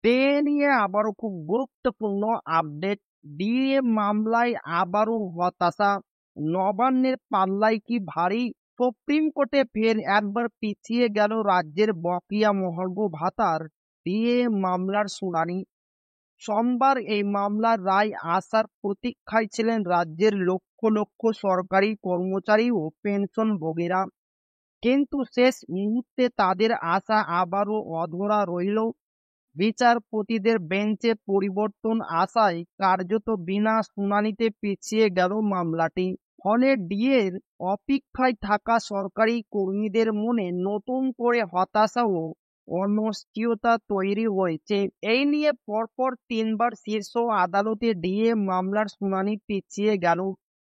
DA নিয়ে আবারও খুব গুরুত্বপূর্ণ আপডেট। ডিএ মামলায় আবারও হতাশা। নবান্নের পাল্লায় কি ভারী? সুপ্রিম কোর্টে ফের একবার পিছিয়ে গেল রাজ্যের বকেয়া মহার্ঘ ভাতার ডিএ মামলার শুনানি। সোমবার এই মামলার রায় আসার প্রতীক্ষায় ছিলেন রাজ্যের লক্ষ লক্ষ সরকারি কর্মচারী ও পেনশনভোগীরা। কিন্তু শেষ মুহূর্তে তাদের আশা আবারও অধরা রইল। বিচারপতিদের বেঞ্চে পরিবর্তন আসায় কার্যত বিনা শুনানিতে পিছিয়ে গেল মামলাটি। ফলে ডিএর অপেক্ষায় থাকা সরকারি কর্মীদের মনে নতুন করে হতাশা ও অনিশ্চয়তা তৈরি হয়েছে। এই নিয়ে পরপর তিনবার শীর্ষ আদালতে ডিএ মামলার শুনানি পিছিয়ে গেল।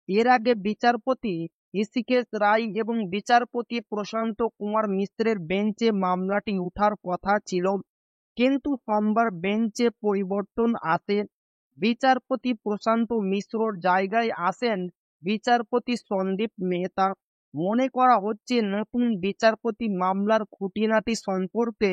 এর আগে বিচারপতি ঋষিকেশ রায় এবং বিচারপতি প্রশান্ত কুমার মিশ্রের বেঞ্চে মামলাটি ওঠার কথা ছিল, কিন্তু সোমবার বেঞ্চে পরিবর্তন আসে। বিচারপতি প্রশান্ত মিশ্রর জায়গায় আসেন বিচারপতি সন্দীপ মেহতা। মনে করা হচ্ছে নতুন বিচারপতি মামলার খুঁটিনাটি সম্পর্কে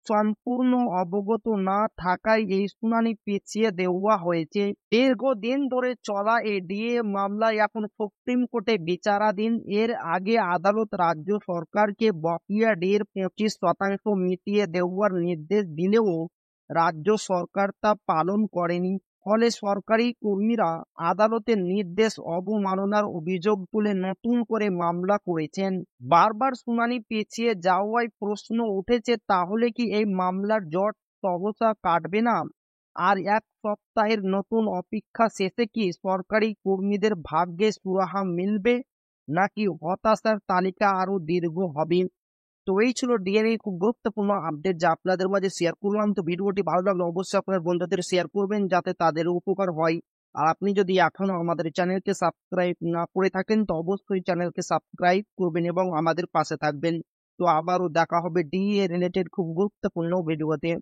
সম্পূর্ণ অবগত না থাকায় এই শুনানি পিছিয়ে দেওয়া হয়েছে। দীর্ঘদিন ধরে চলা এই ডিএ মামলায় এখন সুপ্রিম কোর্টে বিচারাধীন। এর আগে আদালত রাজ্য সরকারকে বকেয়া ডিএর 25% মিটিয়ে দেওয়ার নির্দেশ দিলেও রাজ্য সরকার তা পালন করেনি। ফলে সরকারি কর্মীরা আদালতের নির্দেশ অবমাননার অভিযোগ তুলে নতুন করে মামলা করেছেন। বারবার শুনানি পিছিয়ে যাওয়ায় প্রশ্ন উঠেছে, তাহলে কি এই মামলার জট সহসা কাটবে না? আর এক সপ্তাহের নতুন অপেক্ষা শেষে কি সরকারি কর্মীদের ভাগ্যে সুরাহা মিলবে, নাকি হতাশার তালিকা আরো দীর্ঘ হবে? তো এই ছিল ডিএনএ খুব গুরুত্বপূর্ণ আপডেট যা আপনাদের মাঝে শেয়ার করলাম। তো ভিডিওটি ভালো লাগলে অবশ্যই আপনার বন্ধুদের শেয়ার করবেন যাতে তাদের উপকার হয়। আর আপনি যদি এখনো আমাদের চ্যানেলকে সাবস্ক্রাইব না করে থাকেন তো অবশ্যই চ্যানেলকে সাবস্ক্রাইব করবেন এবং আমাদের পাশে থাকবেন। তো আবারও দেখা হবে ডিএ রিলেটেড খুব গুরুত্বপূর্ণ ভিডিওতে।